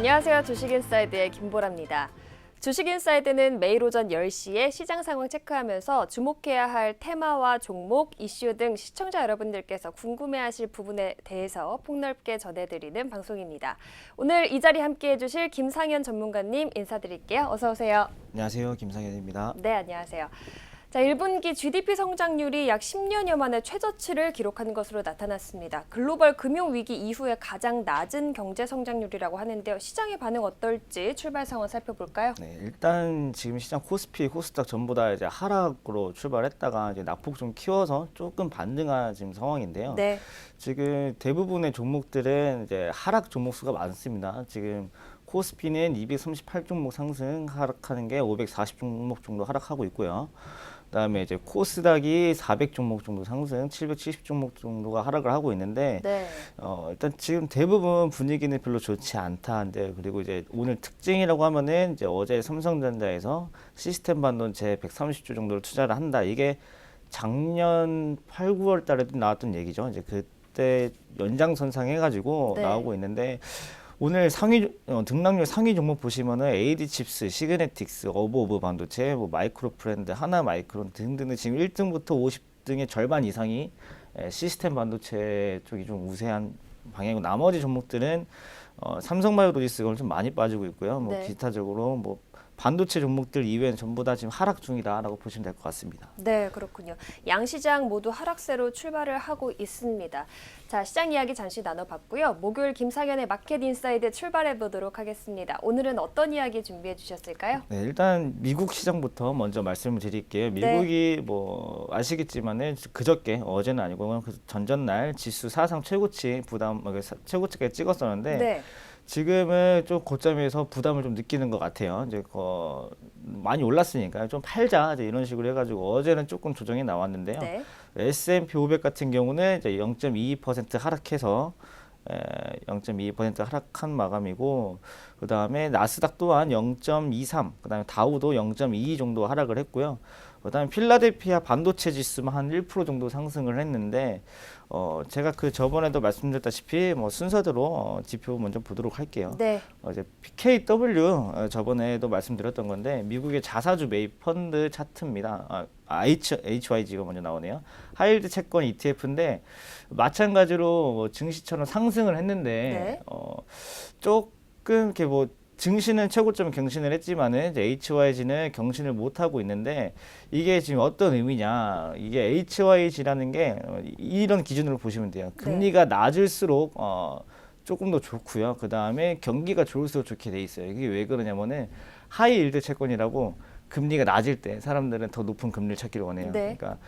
안녕하세요. 주식인사이드의 김보라입니다. 주식인사이드는 매일 오전 10시에 시장 상황 체크하면서 주목해야 할 테마와 종목, 이슈 등 시청자 여러분들께서 궁금해하실 부분에 대해서 폭넓게 전해드리는 방송입니다. 오늘 이 자리 함께해 주실 김상현 전문가님 인사드릴게요. 어서 오세요. 안녕하세요. 김상현입니다. 네, 안녕하세요. 자, 1분기 GDP 성장률이 약 10년여 만에 최저치를 기록한 것으로 나타났습니다. 글로벌 금융위기 이후에 가장 낮은 경제 성장률이라고 하는데요. 시장의 반응 어떨지 출발 상황 살펴볼까요? 네, 일단 지금 시장 코스피, 코스닥 전부 다 이제 하락으로 출발했다가 이제 낙폭 좀 키워서 조금 반등한 지금 상황인데요. 네. 지금 대부분의 종목들은 이제 하락 종목 수가 많습니다. 지금 코스피는 238종목 상승 하락하는 게 540종목 정도 하락하고 있고요. 그다음에 이제 코스닥이 400종목 정도 상승, 770종목 정도가 하락을 하고 있는데 네. 일단 지금 대부분 분위기는 별로 좋지 않다는데, 그리고 이제 오늘 특징이라고 하면은 이제 어제 삼성전자에서 시스템 반도체 130조 정도를 투자를 한다. 이게 작년 8, 9월 달에도 나왔던 얘기죠. 이제 그때 연장선상 해가지고 네. 나오고 있는데, 오늘 등락률 상위 종목 보시면은 AD칩스, 시그네틱스, 어버브 반도체, 뭐 마이크로프렌드, 하나마이크론 등등은 지금 1등부터 50등의 절반 이상이 시스템 반도체 쪽이 좀 우세한 방향이고, 나머지 종목들은 삼성바이오로직스가 좀 많이 빠지고 있고요. 뭐 네. 기타적으로 뭐 반도체 종목들 이외에는 전부 다 지금 하락 중이다라고 보시면 될 것 같습니다. 네, 그렇군요. 양시장 모두 하락세로 출발을 하고 있습니다. 자, 시장 이야기 잠시 나눠봤고요. 목요일 김상현의 마켓 인사이드 출발해 보도록 하겠습니다. 오늘은 어떤 이야기 준비해 주셨을까요? 네, 일단 미국 시장부터 먼저 말씀을 드릴게요. 미국이 뭐 아시겠지만은 그저께, 어제는 아니고 그 전전날 지수 사상 최고치 최고치까지 찍었었는데, 네. 지금은 좀 고점에서 부담을 좀 느끼는 것 같아요. 이제 많이 올랐으니까 좀 팔자, 이제 이런 식으로 해가지고 어제는 조금 조정이 나왔는데요. 네. S&P 500 같은 경우는 이제 0.22% 하락해서 0.22% 하락한 마감이고, 그 다음에 나스닥 또한 0.23, 그 다음에 다우도 0.22 정도 하락을 했고요. 그 다음에 필라델피아 반도체 지수만 한 1% 정도 상승을 했는데, 제가 그 저번에도 말씀드렸다시피 뭐 순서대로 지표 먼저 보도록 할게요. 네. 이제 PKW 저번에도 말씀드렸던 건데, 미국의 자사주 매입 펀드 차트입니다. HYG가 먼저 나오네요. 하이힐드 채권 ETF인데 마찬가지로 뭐 증시처럼 상승을 했는데, 네. 조금 이렇게 뭐 증시는 최고점 경신을 했지만은 이제 HYG는 경신을 못 하고 있는데, 이게 지금 어떤 의미냐? 이게 HYG라는 게 이런 기준으로 보시면 돼요. 금리가 낮을수록 조금 더 좋고요. 그 다음에 경기가 좋을수록 좋게 돼 있어요. 이게 왜 그러냐면은 하이힐드 채권이라고 금리가 낮을 때 사람들은 더 높은 금리를 찾기를 원해요. 네. 그러니까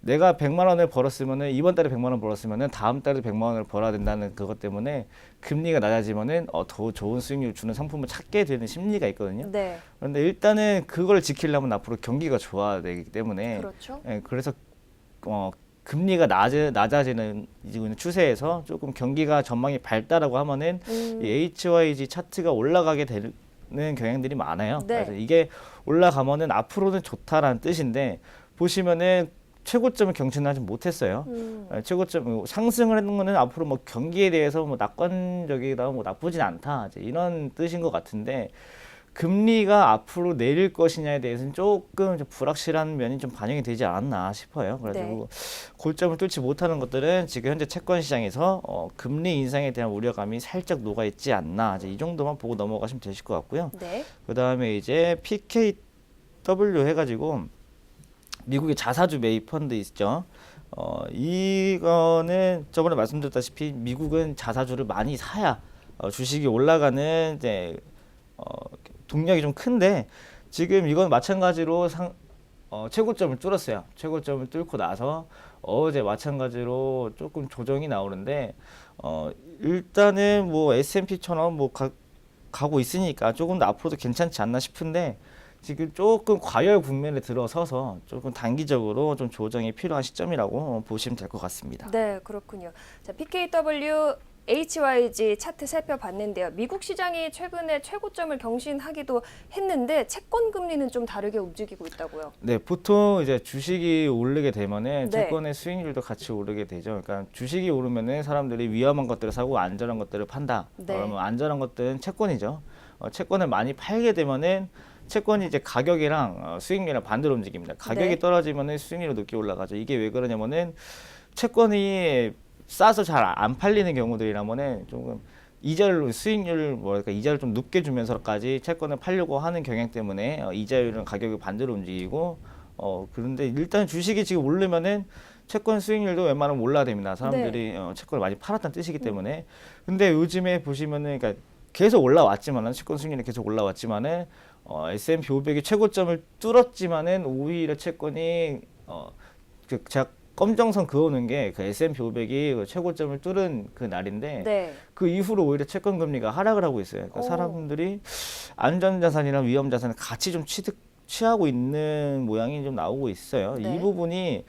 내가 100만 원을 벌었으면은 이번 달에 100만 원 벌었으면은 다음 달에도 100만 원을 벌어야 된다는 그것 때문에 금리가 낮아지면은 더 좋은 수익률을 주는 상품을 찾게 되는 심리가 있거든요. 네. 그런데 일단은 그걸 지키려면 앞으로 경기가 좋아야 되기 때문에, 그렇죠. 그래서 금리가 낮아지는 추세에서 조금 경기가 전망이 밝다라고 하면은 이 HYG 차트가 올라가게 되는 경향들이 많아요. 네. 그래서 이게 올라가면은 앞으로는 좋다라는 뜻인데, 보시면은 최고점을 경신하지 못했어요. 최고점 상승을 했는 거는 앞으로 뭐 경기에 대해서 뭐 낙관적이다, 뭐 나쁘진 않다, 이제 이런 뜻인 것 같은데, 금리가 앞으로 내릴 것이냐에 대해서는 조금 좀 불확실한 면이 좀 반영이 되지 않았나 싶어요. 그래가지고 고점을 뚫지 못하는 것들은 지금 현재 채권 시장에서 금리 인상에 대한 우려감이 살짝 녹아 있지 않나, 이제 이 정도만 보고 넘어가시면 되실 것 같고요. 네. 그 다음에 이제 PKW 해가지고 미국의 자사주 매입 펀드 있죠. 이거는 저번에 말씀드렸다시피 미국은 자사주를 많이 사야 주식이 올라가는 이제 동력이 좀 큰데, 지금 이건 마찬가지로 최고점을 뚫었어요. 최고점을 뚫고 나서 어제 마찬가지로 조금 조정이 나오는데, 일단은 뭐 S&P처럼 뭐 가고 있으니까 조금 더 앞으로도 괜찮지 않나 싶은데, 지금 조금 과열 국면에 들어서서 조금 단기적으로 좀 조정이 필요한 시점이라고 보시면 될 것 같습니다. 네, 그렇군요. 자, PKW HYG 차트 살펴봤는데요. 미국 시장이 최근에 최고점을 경신하기도 했는데 채권 금리는 좀 다르게 움직이고 있다고요. 네, 보통 이제 주식이 오르게 되면은 네. 채권의 수익률도 같이 오르게 되죠. 그러니까 주식이 오르면은 사람들이 위험한 것들을 사고 안전한 것들을 판다. 네. 그러면 안전한 것들은 채권이죠. 채권을 많이 팔게 되면은 채권이 이제 가격이랑 수익률이랑 반대로 움직입니다. 가격이 네. 떨어지면은 수익률이 높게 올라가죠. 이게 왜 그러냐면은 채권이 싸서 잘 안 팔리는 경우들이라면은 조금 이자율 수익률 뭐랄까 이자를 좀 높게 주면서까지 채권을 팔려고 하는 경향 때문에 이자율은 가격이 반대로 움직이고 그런데 일단 주식이 지금 오르면은 채권 수익률도 웬만하면 올라야 됩니다. 사람들이 채권을 많이 팔았다는 뜻이기 때문에. 근데 요즘에 보시면은 그러니까 계속 올라왔지만은 채권 수익률이 계속 올라왔지만은 S&P 500이 최고점을 뚫었지만은 오히려 채권이 제가 검정선 그어놓은 게 그 S&P 500이 그 최고점을 뚫은 그 날인데 네. 그 이후로 오히려 채권 금리가 하락을 하고 있어요. 그러니까 사람들이 안전자산이랑 위험자산을 같이 좀 취하고 있는 모양이 좀 나오고 있어요. 네. 이 부분이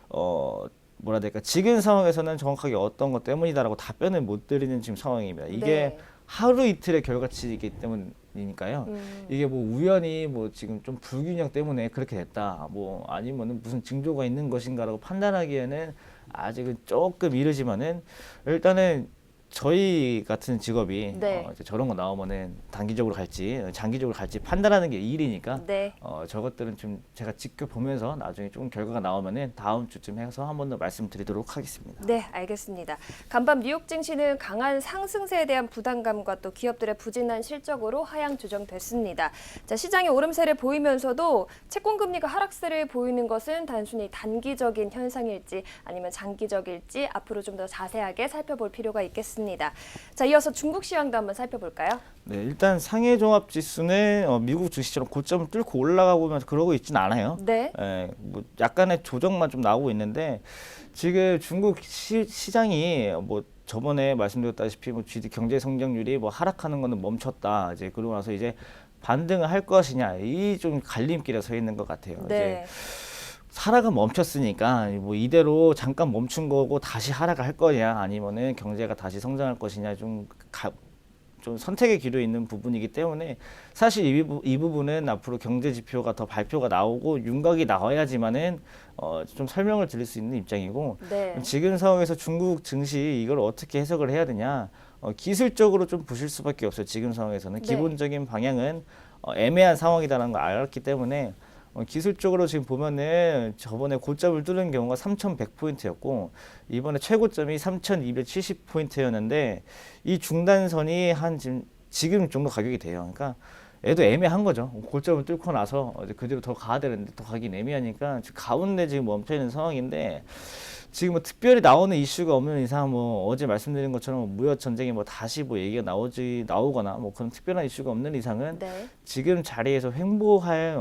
뭐라 해야 될까 지금 상황에서는 정확하게 어떤 것 때문이다라고 답변을 못 드리는 지금 상황입니다. 이게 네. 하루 이틀의 결과치이기 때문이니까요. 이게 뭐 우연히 뭐 지금 좀 불균형 때문에 그렇게 됐다. 뭐 아니면은 무슨 징조가 있는 것인가라고 판단하기에는 아직은 조금 이르지만은 일단은 저희 같은 직업이 네. 이제 저런 거 나오면은 단기적으로 갈지 장기적으로 갈지 판단하는 게 일이니까 네. 저것들은 좀 제가 지켜보면서 나중에 조금 결과가 나오면은 다음 주쯤 해서 한 번 더 말씀드리도록 하겠습니다. 네, 알겠습니다. 간밤 뉴욕 증시는 강한 상승세에 대한 부담감과 또 기업들의 부진한 실적으로 하향 조정됐습니다. 자, 시장의 오름세를 보이면서도 채권 금리가 하락세를 보이는 것은 단순히 단기적인 현상일지 아니면 장기적일지 앞으로 좀 더 자세하게 살펴볼 필요가 있겠습니다. 자, 이어서 중국 시황도 한번 살펴볼까요? 네, 일단 상해 종합 지수는 미국 주식처럼 고점을 뚫고 올라가고 그러고 있지는 않아요. 네. 뭐 약간의 조정만 좀 나오고 있는데 지금 중국 시장이 뭐 저번에 말씀드렸다시피 뭐 GDP 경제 성장률이 뭐 하락하는 거는 멈췄다. 이제 그러고 나서 이제 반등을 할 것이냐 이 좀 갈림길에 서 있는 것 같아요. 네. 이제 하락은 멈췄으니까 뭐 이대로 잠깐 멈춘 거고 다시 하락을 할 거냐 아니면은 경제가 다시 성장할 것이냐 좀 선택의 기로에 있는 부분이기 때문에 사실 이 부분은 앞으로 경제 지표가 더 발표가 나오고 윤곽이 나와야지만은 좀 설명을 드릴 수 있는 입장이고 네. 지금 상황에서 중국 증시 이걸 어떻게 해석을 해야 되냐 기술적으로 좀 보실 수밖에 없어요. 지금 상황에서는 네. 기본적인 방향은 애매한 상황이다라는 걸 알았기 때문에 기술적으로 지금 보면은 저번에 고점을 뚫은 경우가 3,100포인트였고 이번에 최고점이 3,270포인트였는데 이 중단선이 한 지금 정도 가격이 돼요. 그러니까 얘도 애매한 거죠. 고점을 뚫고 나서 그대로 더 가야 되는데 더 가긴 애매하니까 지금 가운데 지금 멈춰 있는 상황인데 지금 뭐 특별히 나오는 이슈가 없는 이상 뭐 어제 말씀드린 것처럼 무역 전쟁이 뭐 다시 뭐 얘기가 나오거나 뭐 그런 특별한 이슈가 없는 이상은 네. 지금 자리에서 횡보할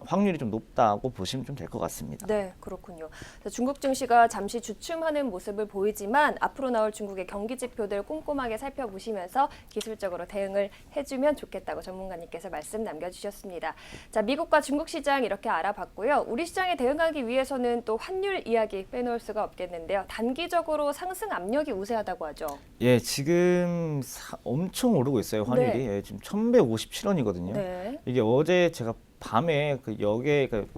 확률이 좀 높다고 보시면 좀 될 것 같습니다. 네, 그렇군요. 중국 증시가 잠시 주춤하는 모습을 보이지만 앞으로 나올 중국의 경기 지표들 꼼꼼하게 살펴보시면서 기술적으로 대응을 해주면 좋겠다고 전문가님께서 말씀 남겨주셨습니다. 자, 미국과 중국 시장 이렇게 알아봤고요. 우리 시장에 대응하기 위해서는 또 환율 이야기 빼놓을 수가 없겠는데요. 단기적으로 상승 압력이 우세하다고 하죠. 예, 지금 엄청 오르고 있어요, 환율이. 네. 예, 지금 1,157원이거든요. 네. 이게 어제 제가 밤에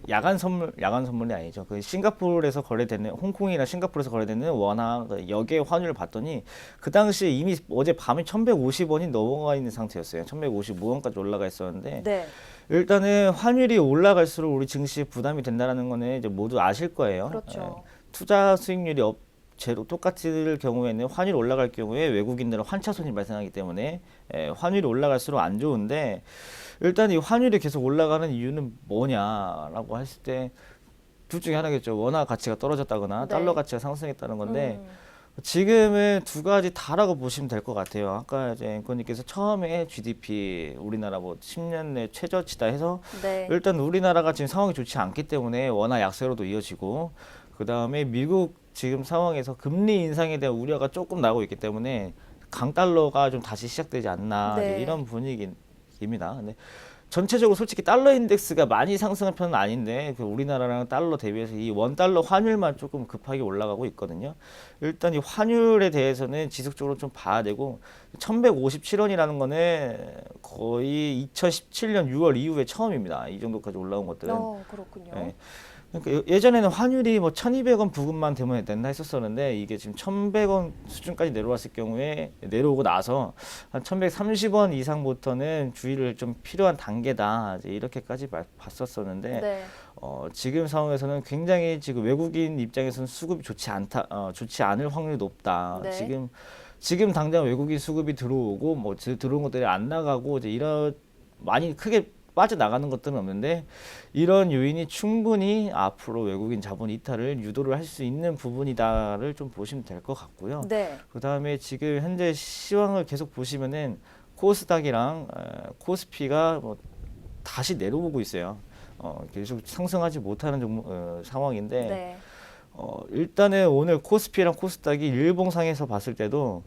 야간 선물이 아니죠. 그 싱가포르에서 거래되는 홍콩이나 싱가포르에서 거래되는 원화 역의 환율을 봤더니 그 당시에 이미 어제 밤에 1,150원이 넘어가 있는 상태였어요. 1,155원까지 올라가 있었는데 네. 일단은 환율이 올라갈수록 우리 증시에 부담이 된다는 거는 이제 모두 아실 거예요. 그렇죠. 투자 수익률이 제로 똑같을 경우에는 환율이 올라갈 경우에 외국인들은 환차손이 발생하기 때문에 환율이 올라갈수록 안 좋은데 일단 이 환율이 계속 올라가는 이유는 뭐냐라고 했을 때 둘 중에 하나겠죠. 원화 가치가 떨어졌다거나 네. 달러 가치가 상승했다는 건데 지금은 두 가지 다라고 보시면 될 것 같아요. 아까 이제 앵커님께서 처음에 GDP 우리나라 뭐 10년 내 최저치다 해서 네. 일단 우리나라가 지금 상황이 좋지 않기 때문에 원화 약세로도 이어지고 그 다음에 미국 지금 상황에서 금리 인상에 대한 우려가 조금 나오고 있기 때문에 강달러가 좀 다시 시작되지 않나 네. 이런 분위기입니다. 근데 전체적으로 솔직히 달러 인덱스가 많이 상승한 편은 아닌데 그 우리나라랑 달러 대비해서 이 원 달러 환율만 조금 급하게 올라가고 있거든요. 일단 이 환율에 대해서는 지속적으로 좀 봐야 되고 1157원이라는 거는 거의 2017년 6월 이후에 처음입니다. 이 정도까지 올라온 것들은. 그렇군요. 예. 그러니까 예전에는 환율이 뭐 1,200원 부근만 되면 된다 했었었는데 이게 지금 1,100원 수준까지 내려왔을 경우에 내려오고 나서 한 1,130원 이상부터는 주의를 좀 필요한 단계다 이제 이렇게까지 봤었었는데 네. 지금 상황에서는 굉장히 지금 외국인 입장에서는 수급이 좋지 않을 확률이 높다. 네. 지금 당장 외국인 수급이 들어오고 뭐 들어온 것들이 안 나가고 이제 이런 많이 크게 빠져나가는 것들은 없는데 이런 요인이 충분히 앞으로 외국인 자본 이탈을 유도를 할 수 있는 부분이다를 좀 보시면 될 것 같고요. 네. 그다음에 지금 현재 시황을 계속 보시면은 코스닥이랑 코스피가 뭐 다시 내려오고 있어요. 계속 상승하지 못하는 상황인데 네. 일단은 오늘 코스피랑 코스닥이 일봉상에서 봤을 때도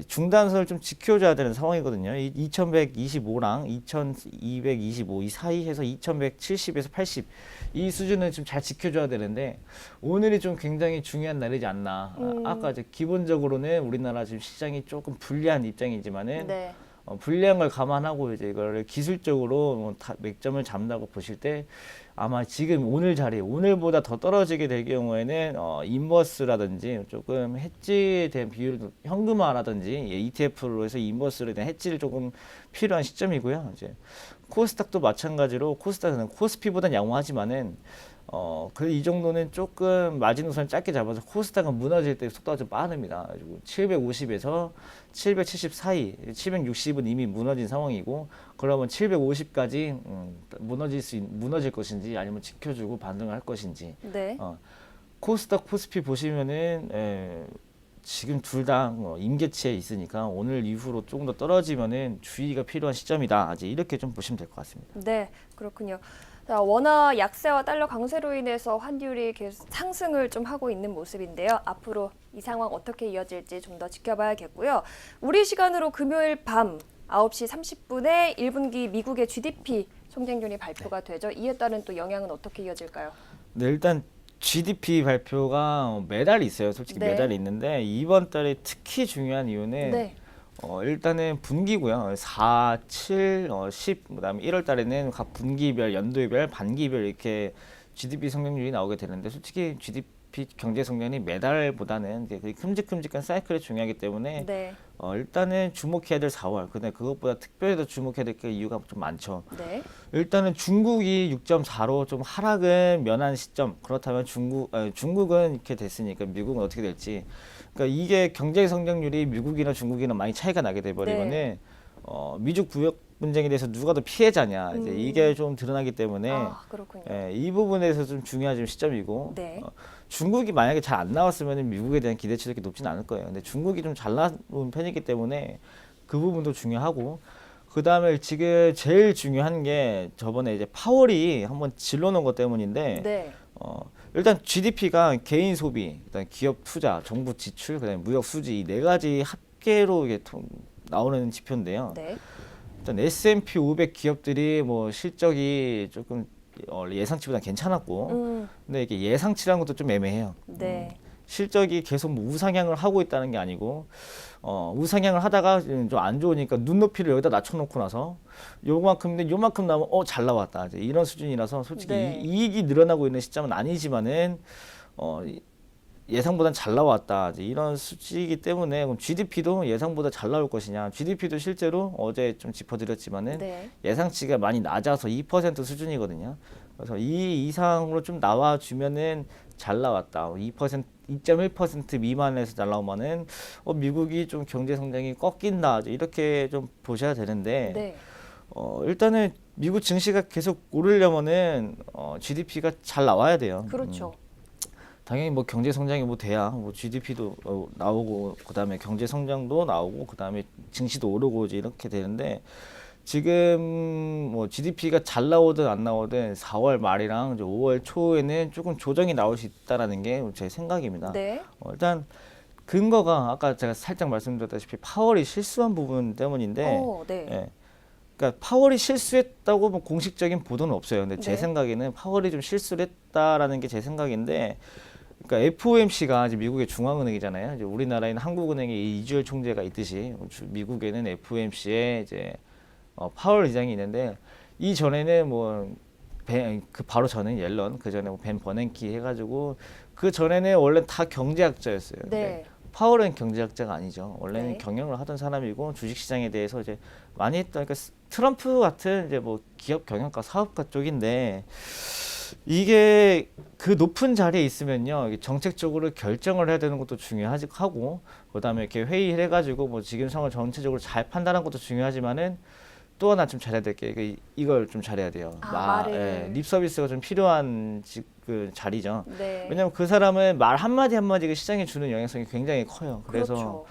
중단선을 좀 지켜줘야 되는 상황이거든요. 2125랑 2225 이 사이에서 2170에서 80 이 수준은 좀 잘 지켜줘야 되는데 오늘이 좀 굉장히 중요한 날이지 않나. 아까 이제 기본적으로는 우리나라 지금 시장이 조금 불리한 입장이지만은 네. 불리한 걸 감안하고 이제 이거를 기술적으로 뭐 맥점을 잡는다고 보실 때 아마 지금 오늘 자리 오늘보다 더 떨어지게 될 경우에는 인버스라든지 조금 해지에 대한 비율을 현금화라든지 ETF로 해서 인버스에 대한 해지를 조금 필요한 시점이고요. 이제 코스닥도 마찬가지로 코스닥은 코스피보다는 양호하지만은 그래도 이 정도는 조금 마지노선을 짧게 잡아서 코스닥은 무너질 때 속도가 좀 빠릅니다. 750에서 770 사이, 760은 이미 무너진 상황이고, 그러면 750까지 무너질 것인지 아니면 지켜주고 반등을 할 것인지. 네. 코스닥, 코스피 보시면은 지금 둘 다 임계치에 있으니까 오늘 이후로 조금 더 떨어지면은 주의가 필요한 시점이다. 아직 이렇게 좀 보시면 될 것 같습니다. 네, 그렇군요. 자, 원화 약세와 달러 강세로 인해서 환율이 계속 상승을 좀 하고 있는 모습인데요. 앞으로 이 상황 어떻게 이어질지 좀 더 지켜봐야겠고요. 우리 시간으로 금요일 밤 9시 30분에 1분기 미국의 GDP 성장률이 발표가 되죠. 이에 따른 또 영향은 어떻게 이어질까요? 네, 일단 GDP 발표가 매달 있어요. 솔직히 네. 매달 있는데 이번 달에 특히 중요한 이유는 네. 일단은 분기고요. 4, 7, 10, 그다음에 1월 달에는 각 분기별, 연도별, 반기별 이렇게 GDP 성장률이 나오게 되는데 솔직히 GDP 경제 성장이 매달보다는 이제 큼직큼직한 사이클이 중요하기 때문에 네. 일단은 주목해야 될 4월. 근데 그것보다 특별히 더 주목해야 될 게 이유가 좀 많죠. 네. 일단은 중국이 6.4로 좀 하락은 면한 시점. 그렇다면 중국은 이렇게 됐으니까 미국은 어떻게 될지. 그러니까 이게 경제 성장률이 미국이나 중국이나 많이 차이가 나게 돼버리면은 네. 미중 무역 분쟁에 대해서 누가 더 피해자냐 이제 이게 좀 드러나기 때문에 그렇군요. 이 부분에 대해서 좀 중요한 시점이고 네. 중국이 만약에 잘 안 나왔으면 미국에 대한 기대치도 이렇게 높진 않을 거예요. 근데 중국이 좀 잘 나온 편이기 때문에 그 부분도 중요하고 그 다음에 지금 제일 중요한 게 저번에 이제 파월이 한번 질러놓은 것 때문인데 네. 일단 GDP가 개인 소비, 그다음 기업 투자, 정부 지출, 그다음에 무역 수지 이 네 가지 합계로 이게 나오는 지표인데요. 네. 일단 S&P 500 기업들이 뭐 실적이 조금 예상치보다 괜찮았고, 근데 이게 예상치라는 것도 좀 애매해요. 네. 실적이 계속 뭐 우상향을 하고 있다는 게 아니고 우상향을 하다가 좀 안 좋으니까 눈높이를 여기다 낮춰놓고 나서 요만큼인데 요만큼 나오면 잘 나왔다 이제 이런 수준이라서 솔직히 네. 이익이 늘어나고 있는 시점은 아니지만은 예상보단 잘 나왔다 이제 이런 수치이기 때문에 그럼 GDP도 예상보다 잘 나올 것이냐 GDP도 실제로 어제 좀 짚어드렸지만은 네. 예상치가 많이 낮아서 2% 수준이거든요. 그래서 이 이상으로 좀 나와주면은 잘 나왔다. 2.1% 미만에서 잘 나오면은 미국이 좀 경제 성장이 꺾인다. 이렇게 좀 보셔야 되는데 네. 일단은 미국 증시가 계속 오르려면은 GDP가 잘 나와야 돼요. 그렇죠. 당연히 뭐 경제 성장이 뭐 돼야 뭐 GDP도 나오고 그다음에 경제 성장도 나오고 그다음에 증시도 오르고 이제 이렇게 되는데 지금 뭐 GDP가 잘 나오든 안 나오든 4월 말이랑 이제 5월 초에는 조금 조정이 나올 수 있다라는 게 제 생각입니다. 네. 일단 근거가 아까 제가 살짝 말씀드렸다시피 파월이 실수한 부분 때문인데 네. 예. 그러니까 파월이 실수했다고 뭐 공식적인 보도는 없어요. 근데 제 네. 생각에는 파월이 좀 실수를 했다라는 게 제 생각인데, 그러니까 FOMC가 이제 미국의 중앙은행이잖아요. 이제 우리나라에는 한국은행에 이주열 총재가 있듯이 미국에는 FOMC에 이제 파월 의장이 있는데, 이 전에는 뭐 그 바로 전에 옐런, 그 전에 뭐 벤 버냉키 해가지고, 그 전에는 원래 다 경제학자였어요. 네. 파월은 경제학자가 아니죠. 원래는 네. 경영을 하던 사람이고 주식시장에 대해서 이제 많이 했던, 그러니까 트럼프 같은 이제 뭐 기업 경영가 사업가 쪽인데, 이게 그 높은 자리에 있으면요, 이게 정책적으로 결정을 해야 되는 것도 중요하고, 그다음에 이렇게 회의를 해가지고 뭐 지금 상황을 전체적으로 잘 판단하는 것도 중요하지만은, 또 하나 좀 잘해야 될 게 이걸 좀 잘해야 돼요. 말을. 립 서비스가 좀 필요한 그 자리죠. 네. 왜냐면 그 사람은 말 한마디 한마디가 시장에 주는 영향성이 굉장히 커요. 그래서 그렇죠.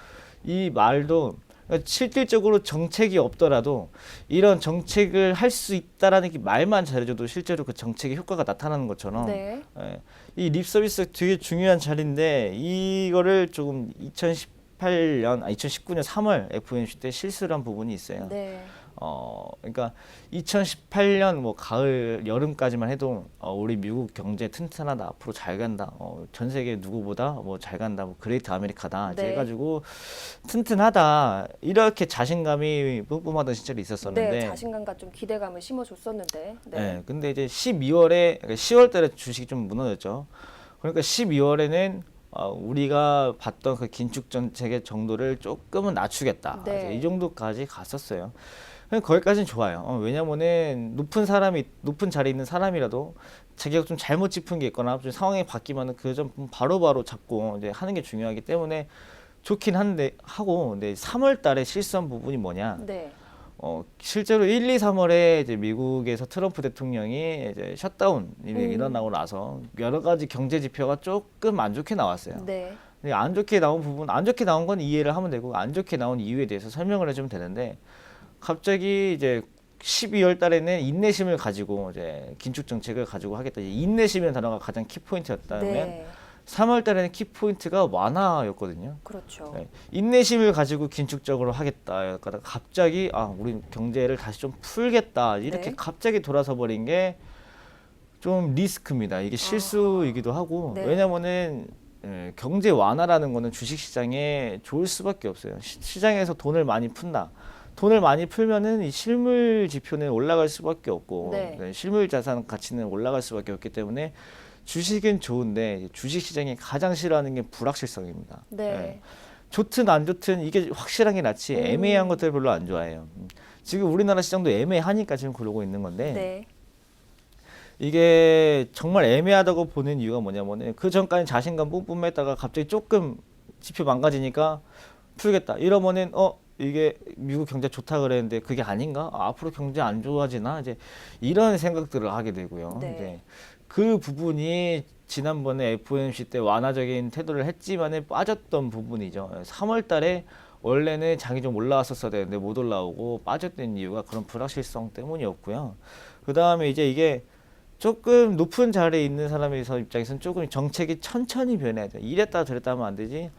이 말도, 그러니까 실질적으로 정책이 없더라도 이런 정책을 할 수 있다라는 게 말만 잘해줘도 실제로 그 정책의 효과가 나타나는 것처럼, 네. 이 립 서비스가 되게 중요한 자리인데, 이거를 조금 2019년 3월 FOMC 때 실수를 한 부분이 있어요. 네. 그러니까 2018년 뭐 가을 여름까지만 해도 우리 미국 경제 튼튼하다, 앞으로 잘 간다, 전 세계 누구보다 뭐 잘 간다, 뭐 그레이트 아메리카다 이제 네. 해가지고 튼튼하다, 이렇게 자신감이 뿜뿜하던 시절이 있었었는데, 네. 자신감과 좀 기대감을 심어줬었는데. 네. 네, 근데 이제 12월에, 그러니까 10월 달에 주식이 좀 무너졌죠. 그러니까 12월에는 우리가 봤던 그 긴축 정책의 정도를 조금은 낮추겠다, 네. 이제 이 정도까지 갔었어요. 거기까지는 좋아요. 왜냐면은 높은 자리에 있는 사람이라도 자기가 좀 잘못 짚은 게 있거나 좀 상황이 바뀌면은 그 점 바로바로 잡고 이제 하는 게 중요하기 때문에 좋긴 한데 하고, 근데 3월 달에 실수한 부분이 뭐냐? 네. 실제로 1, 2, 3월에 이제 미국에서 트럼프 대통령이 이제 셧다운이 일어나고 나서 여러 가지 경제 지표가 조금 안 좋게 나왔어요. 네. 근데 안 좋게 나온 부분, 안 좋게 나온 건 이해를 하면 되고, 안 좋게 나온 이유에 대해서 설명을 해주면 되는데, 갑자기 이제 12월 달에는 인내심을 가지고 이제 긴축 정책을 가지고 하겠다. 이 인내심이라는 단어가 가장 키포인트였다면, 네. 3월 달에는 키포인트가 완화였거든요. 그렇죠. 네. 인내심을 가지고 긴축적으로 하겠다. 그러다가 갑자기 우리 경제를 다시 좀 풀겠다, 이렇게 네. 갑자기 돌아서 버린 게 좀 리스크입니다. 이게 실수이기도 하고, 네. 왜냐면은 경제 완화라는 거는 주식 시장에 좋을 수밖에 없어요. 시장에서 돈을 많이 푼다. 돈을 많이 풀면은 이 실물 지표는 올라갈 수밖에 없고, 네. 실물 자산 가치는 올라갈 수밖에 없기 때문에 주식은 좋은데, 주식 시장이 가장 싫어하는 게 불확실성입니다. 네. 좋든 안 좋든 이게 확실한 게 낫지, 애매한 것들 별로 안 좋아해요. 지금 우리나라 시장도 애매하니까 지금 그러고 있는 건데, 네. 이게 정말 애매하다고 보는 이유가 뭐냐면은, 그 전까지 자신감 뿜뿜했다가 갑자기 조금 지표 망가지니까 풀겠다 이러면은, 이게 미국 경제 좋다 그랬는데 그게 아닌가? 앞으로 경제 안 좋아지나? 이제 이런 생각들을 하게 되고요. 네. 이제 그 부분이 지난번에 FOMC 때 완화적인 태도를 했지만은 빠졌던 부분이죠. 3월 달에 원래는 장이 좀 올라왔었어야 되는데 못 올라오고 빠졌던 이유가 그런 불확실성 때문이었고요. 그 다음에 이제 이게 조금 높은 자리에 있는 사람에서 입장에서는 조금 정책이 천천히 변해야 돼요. 이랬다 저랬다 하면 안 되지.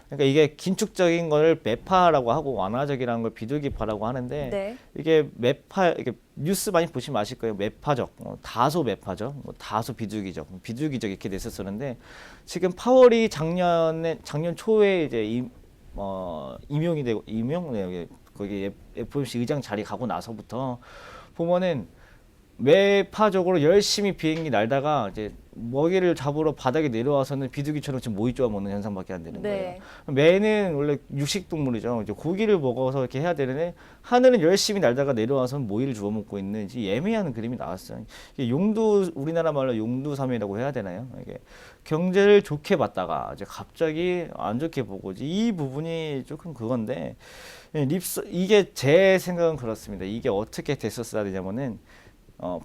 그러니까 이게 긴축적인 걸 매파라고 하고 완화적이라는 걸 비둘기파라고 하는데, 네. 이게 이게 뉴스 많이 보시면 아실 거예요. 매파적, 다소 매파적, 다소 비둘기적, 비둘기적 이렇게 됐었었는데, 지금 파월이 작년 초에 이제 임용이 되고, 거기 FOMC 의장 자리 가고 나서부터 보면은 매파적으로 열심히 비행기 날다가 이제 먹이를 잡으러 바닥에 내려와서는 비둘기처럼 지금 모이 쪼아 먹는 현상밖에 안 되는 네. 거예요. 매는 원래 육식 동물이죠. 이제 고기를 먹어서 이렇게 해야 되는데, 하늘은 열심히 날다가 내려와서는 모이를 주워 먹고 있는 애매한 그림이 나왔어요. 이게 우리나라 말로 용두삼이라고 해야 되나요? 이게 경제를 좋게 봤다가 이제 갑자기 안 좋게 보고, 이 부분이 조금 그건데, 이게 제 생각은 그렇습니다. 이게 어떻게 됐었어야 되냐면은,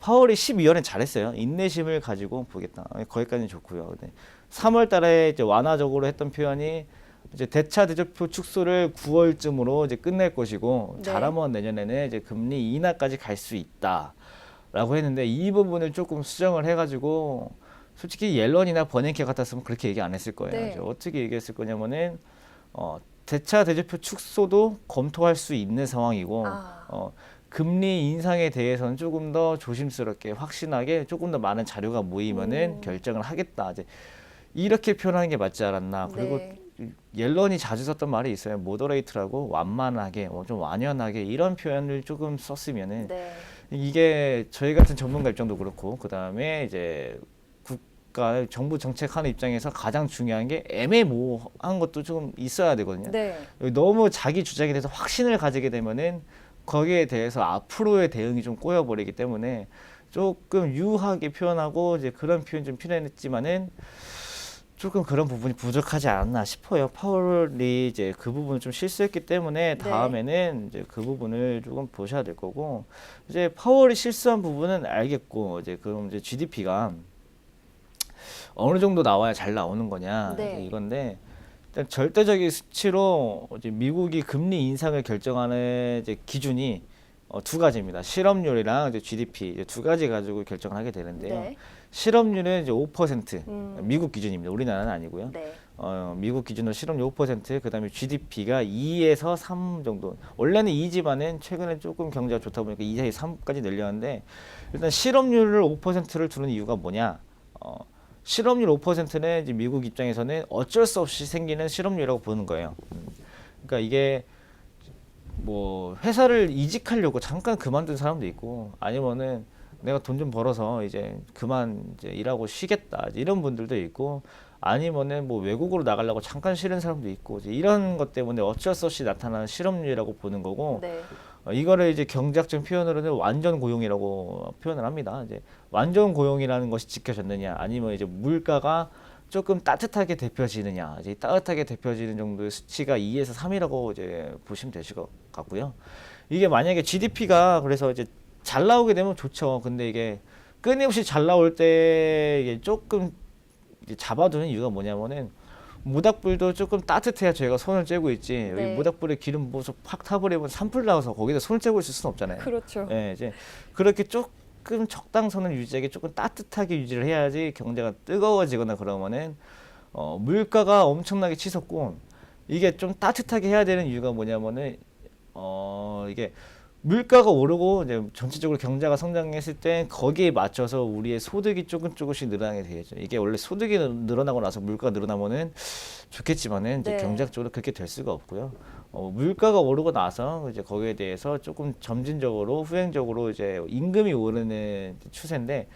파월이 12월엔 잘했어요. 인내심을 가지고 보겠다. 거기까지는 좋고요. 3월 달에 이제 완화적으로 했던 표현이 이제 대차 대조표 축소를 9월쯤으로 이제 끝낼 것이고, 네. 잘하면 내년에는 이제 금리 인하까지 갈 수 있다라고 했는데, 이 부분을 조금 수정을 해가지고, 솔직히 옐런이나 버냉키 같았으면 그렇게 얘기 안 했을 거예요. 네. 어떻게 얘기했을 거냐면은, 대차 대조표 축소도 검토할 수 있는 상황이고, 금리 인상에 대해서는 조금 더 조심스럽게 확신하게 조금 더 많은 자료가 모이면은 결정을 하겠다. 이제 이렇게 표현하는 게 맞지 않았나. 그리고 네. 옐런이 자주 썼던 말이 있어요. 모더레이트라고 완만하게, 좀 완연하게 이런 표현을 조금 썼으면은 네. 이게 저희 같은 전문가 입장도 그렇고 그 다음에 이제 국가 정부 정책하는 입장에서 가장 중요한 게 애매모호한 것도 좀 있어야 되거든요. 네. 너무 자기 주장에 대해서 확신을 가지게 되면은 거기에 대해서 앞으로의 대응이 좀 꼬여버리기 때문에 조금 유하게 표현하고 이제 그런 표현 좀 필요했지만은 조금 그런 부분이 부족하지 않았나 싶어요. 파월이 이제 그 부분을 좀 실수했기 때문에 다음에는 이제 그 부분을 조금 보셔야 될 거고, 이제 파월이 실수한 부분은 알겠고, 이제 그럼 이제 GDP가 어느 정도 나와야 잘 나오는 거냐, 네. 이제 이건데, 일단 절대적인 수치로 이제 미국이 금리 인상을 결정하는 이제 기준이 두 가지입니다. 실업률이랑 이제 GDP 이제 두 가지 가지고 결정을 하게 되는데요. 네. 실업률은 이제 5%, 미국 기준입니다. 우리나라는 아니고요. 네. 미국 기준으로 실업률 5%, 그다음에 GDP가 2에서 3 정도. 원래는 2지만은 최근에 조금 경제가 좋다 보니까 2에서 3까지 늘렸는데, 일단 실업률을 5%를 두는 이유가 뭐냐? 실업률 5%는 이제 미국 입장에서는 어쩔 수 없이 생기는 실업률이라고 보는 거예요. 그러니까 이게 뭐 회사를 이직하려고 잠깐 그만둔 사람도 있고, 아니면은 내가 돈 좀 벌어서 이제 그만 이제 일하고 쉬겠다 이런 분들도 있고, 아니면은 뭐 외국으로 나가려고 잠깐 쉬는 사람도 있고, 이제 이런 것 때문에 어쩔 수 없이 나타나는 실업률이라고 보는 거고, 네. 이거를 이제 경제학적 표현으로는 완전 고용이라고 표현을 합니다. 이제 완전 고용이라는 것이 지켜졌느냐, 아니면 이제 물가가 조금 따뜻하게 대표지느냐, 이제 따뜻하게 대표지는 정도의 수치가 2에서 3이라고 이제 보시면 되실 것 같고요. 이게 만약에 GDP가 그래서 이제 잘 나오게 되면 좋죠. 근데 이게 끊임없이 잘 나올 때 이게 조금 이제 잡아두는 이유가 뭐냐면은, 모닥불도 조금 따뜻해야 저희가 손을 째고 있지, 네. 여기 모닥불에 기름 부어서 팍 타버리면 산불 나와서 거기다 손을 째고 있을 수는 없잖아요. 그렇죠. 예, 이제 그렇게 조금 적당선을 유지하게 조금 따뜻하게 유지를 해야지 경제가 뜨거워지거나 그러면은 물가가 엄청나게 치솟고, 이게 좀 따뜻하게 해야 되는 이유가 뭐냐면은 이게 물가가 오르고 이제 전체적으로 경제가 성장했을 때 거기에 맞춰서 우리의 소득이 조금씩 늘어나게 되겠죠. 이게 원래 소득이 늘어나고 나서 물가가 늘어나면은 좋겠지만은 이제 네. 경제학적으로 그렇게 될 수가 없고요. 물가가 오르고 나서 이제 거기에 대해서 조금 점진적으로 후행적으로 이제 임금이 오르는 추세인데,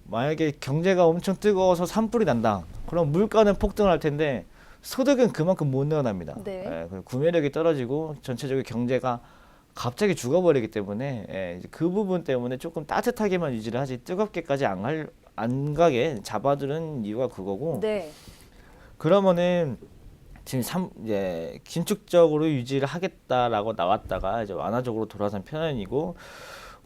만약에 경제가 엄청 뜨거워서 산불이 난다. 그럼 물가는 폭등할 텐데 소득은 그만큼 못 늘어납니다. 네. 그리고 구매력이 떨어지고 전체적인 경제가 갑자기 죽어버리기 때문에, 이제 그 부분 때문에 조금 따뜻하게만 유지를 하지 뜨겁게까지 안 가게 잡아두는 이유가 그거고, 네. 그러면은 지금 이제 긴축적으로 유지를 하겠다라고 나왔다가 이제 완화적으로 돌아선 편이고,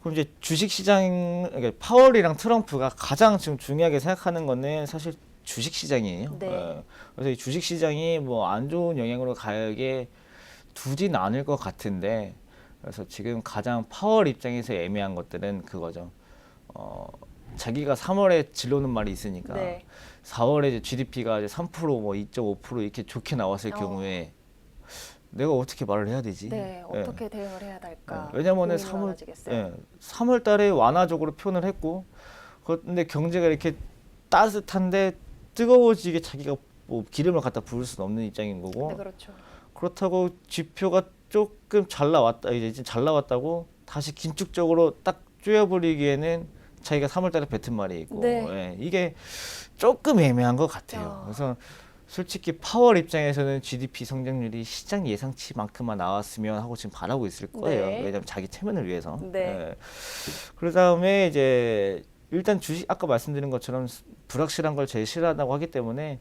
그럼 이제 주식시장, 그러니까 파월이랑 트럼프가 가장 지금 중요하게 생각하는 거는 사실 주식시장이에요. 네. 그래서 이 주식시장이 뭐 안 좋은 영향으로 가게 두진 않을 것 같은데, 그래서 지금 가장 파월 입장에서 애매한 것들은 그거죠. 자기가 3월에 진로는 말이 있으니까, 네. 4월에 이제 GDP가 이제 3%, 뭐 2.5% 이렇게 좋게 나왔을 경우에 내가 어떻게 말을 해야 되지? 네. 어떻게 대응을 해야 될까? 왜냐면은 고민이 3월, 많아지겠어요. 3월 달에 완화적으로 표현을 했고, 근데 경제가 이렇게 따뜻한데 뜨거워지게 자기가 뭐 기름을 갖다 부을 수는 없는 입장인 거고, 네, 그렇죠. 그렇다고 지표가 조금 잘 나왔다, 이제 잘 나왔다고 다시 긴축적으로 딱 쪼여버리기에는 자기가 3월 달에 뱉은 말이 있고, 네. 이게 조금 애매한 것 같아요. 그래서 솔직히 파월 입장에서는 GDP 성장률이 시장 예상치만큼만 나왔으면 하고 지금 바라고 있을 거예요. 네. 왜냐하면 자기 체면을 위해서. 네. 그 다음에 이제 일단 주식, 아까 말씀드린 것처럼 불확실한 걸 제일 싫어한다고 하기 때문에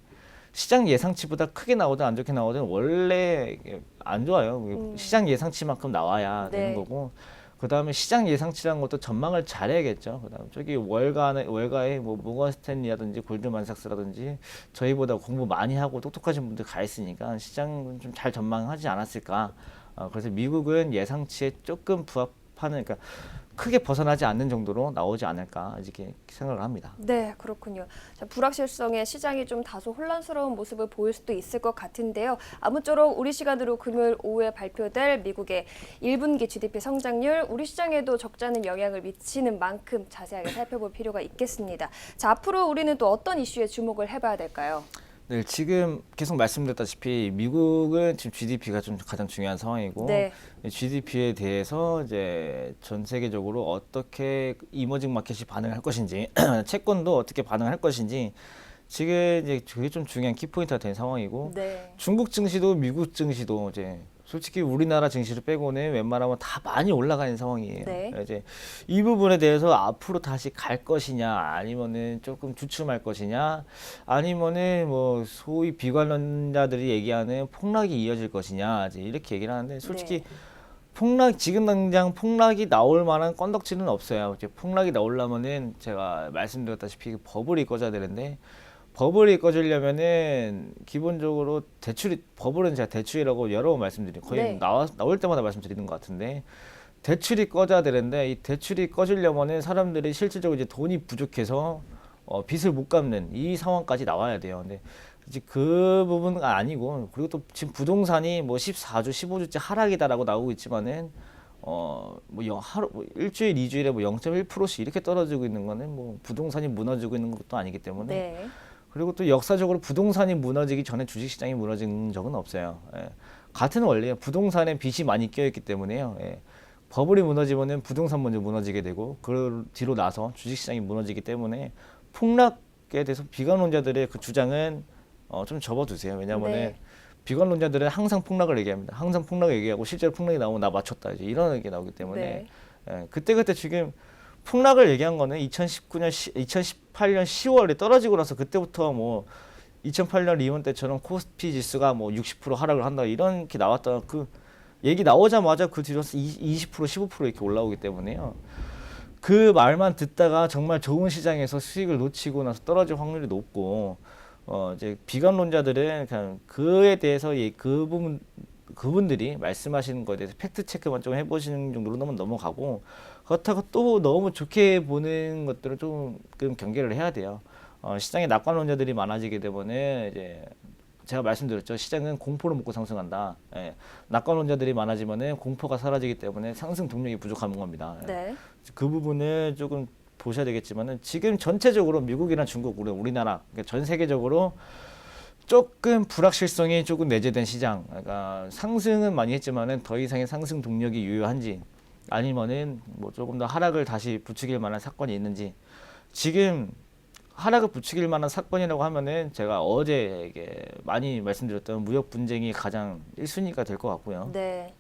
시장 예상치보다 크게 나오든 안 좋게 나오든 원래 안 좋아요. 시장 예상치만큼 나와야 네. 되는 거고, 그 다음에 시장 예상치라는 것도 전망을 잘해야겠죠. 그 다음 저기 월가에 뭐 모건 스탠리라든지 골드만삭스라든지 저희보다 공부 많이 하고 똑똑하신 분들 가 있으니까 시장은 좀 잘 전망하지 않았을까. 그래서 미국은 예상치에 조금 부합하는, 그러니까 크게 벗어나지 않는 정도로 나오지 않을까 이렇게 생각을 합니다. 네, 그렇군요. 자, 불확실성에 시장이 좀 다소 혼란스러운 모습을 보일 수도 있을 것 같은데요. 아무쪼록 우리 시간으로 금요일 오후에 발표될 미국의 1분기 GDP 성장률, 우리 시장에도 적지 않은 영향을 미치는 만큼 자세하게 살펴볼 필요가 있겠습니다. 자, 앞으로 우리는 또 어떤 이슈에 주목을 해봐야 될까요? 네, 지금 계속 말씀드렸다시피 미국은 지금 GDP가 좀 가장 중요한 상황이고 네. GDP에 대해서 이제 전 세계적으로 어떻게 이머징 마켓이 반응할 것인지 채권도 어떻게 반응할 것인지 지금 이제 그게 좀 중요한 키포인트가 된 상황이고 네. 중국 증시도 미국 증시도 이제 솔직히 우리나라 증시를 빼고는 웬만하면 다 많이 올라가는 상황이에요. 네. 이제 이 부분에 대해서 앞으로 다시 갈 것이냐, 아니면은 조금 주춤할 것이냐, 아니면은 뭐 소위 비관론자들이 얘기하는 폭락이 이어질 것이냐, 이제 이렇게 얘기를 하는데 솔직히 네. 지금 당장 폭락이 나올 만한 건덕지는 없어요. 이제 폭락이 나오려면은 제가 말씀드렸다시피 버블이 꺼져야 되는데 버블이 꺼지려면은 기본적으로 버블은 제가 대출이라고 여러 번 말씀드린 거의 네. 나올 때마다 말씀드리는 것 같은데 대출이 꺼져야 되는데 이 대출이 꺼지려면은 사람들이 실질적으로 이제 돈이 부족해서 빚을 못 갚는 이 상황까지 나와야 돼요. 근데 이제 그 부분은 아니고 그리고 또 지금 부동산이 뭐 14주, 15주째 하락이다라고 나오고 있지만은 하루 일주일, 이주일에 뭐 0.1%씩 이렇게 떨어지고 있는 거는 뭐 부동산이 무너지고 있는 것도 아니기 때문에 네. 그리고 또 역사적으로 부동산이 무너지기 전에 주식시장이 무너진 적은 없어요. 예. 같은 원리예요. 부동산에 빚이 많이 껴있기 때문에요. 예. 버블이 무너지면은 부동산 먼저 무너지게 되고 그 뒤로 나서 주식시장이 무너지기 때문에 폭락에 대해서 비관론자들의 그 주장은 좀 접어두세요. 왜냐하면은 네. 비관론자들은 항상 폭락을 얘기합니다. 항상 폭락을 얘기하고 실제로 폭락이 나오면 나 맞췄다 이제 이런 얘기 나오기 때문에 네. 그때 지금 폭락을 얘기한 거는 2018년 10월에 떨어지고 나서 그때부터 뭐 2008년 리먼 때처럼 코스피 지수가 뭐 60% 하락을 한다 이렇게 나왔던 그 얘기 나오자마자 그 뒤로 20% 15% 이렇게 올라오기 때문에요. 그 말만 듣다가 정말 좋은 시장에서 수익을 놓치고 나서 떨어질 확률이 높고 이제 비관론자들은 그냥 그에 대해서 그분들이 말씀하시는 거에 대해서 팩트 체크만 좀 해보시는 정도로 넘어가고 그렇다고 또 너무 좋게 보는 것들을 조금 경계를 해야 돼요. 시장에 낙관론자들이 많아지게 되면은 이제 제가 말씀드렸죠. 시장은 공포를 먹고 상승한다. 예. 낙관론자들이 많아지면은 공포가 사라지기 때문에 상승 동력이 부족한 겁니다. 예. 네. 그 부분을 조금 보셔야 되겠지만은 지금 전체적으로 미국이나 중국, 우리나라, 그러니까 전 세계적으로 조금 불확실성이 조금 내재된 시장. 그러니까 상승은 많이 했지만은 더 이상의 상승 동력이 유효한지 아니면은 뭐 조금 더 하락을 다시 부추길 만한 사건이 있는지 지금 하락을 부추길 만한 사건이라고 하면은 제가 어제 이게 많이 말씀드렸던 무역 분쟁이 가장 1순위가 될 것 같고요. 네.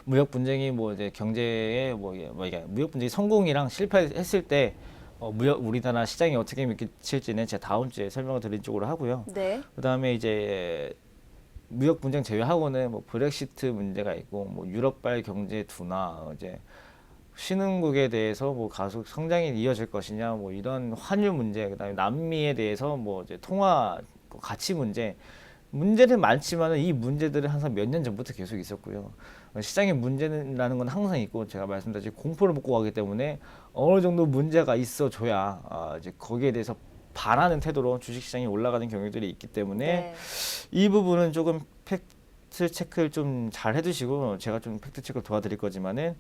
무역 분쟁이 뭐 이제 경제에 이게 무역 분쟁이 성공이랑 실패했을 때 우리나라 시장이 어떻게 미칠지는 제가 다음 주에 설명을 드린 쪽으로 하고요. 네. 그다음에 이제 무역 분쟁 제외하고는 뭐 브렉시트 문제가 있고 뭐 유럽발 경제 둔화 이제 신흥국에 대해서 뭐 가속 성장이 이어질 것이냐 뭐 이런 환율 문제 그다음에 남미에 대해서 뭐 이제 통화 가치 문제는 많지만은 이 문제들은 항상 몇 년 전부터 계속 있었고요. 시장의 문제라는 건 항상 있고 제가 말씀드렸듯이 공포를 먹고 가기 때문에 어느 정도 문제가 있어줘야 이제 거기에 대해서 반하는 태도로 주식시장이 올라가는 경우들이 있기 때문에 네. 이 부분은 조금 팩트 체크를 좀 잘 해두시고 제가 좀 팩트 체크를 도와드릴 거지만은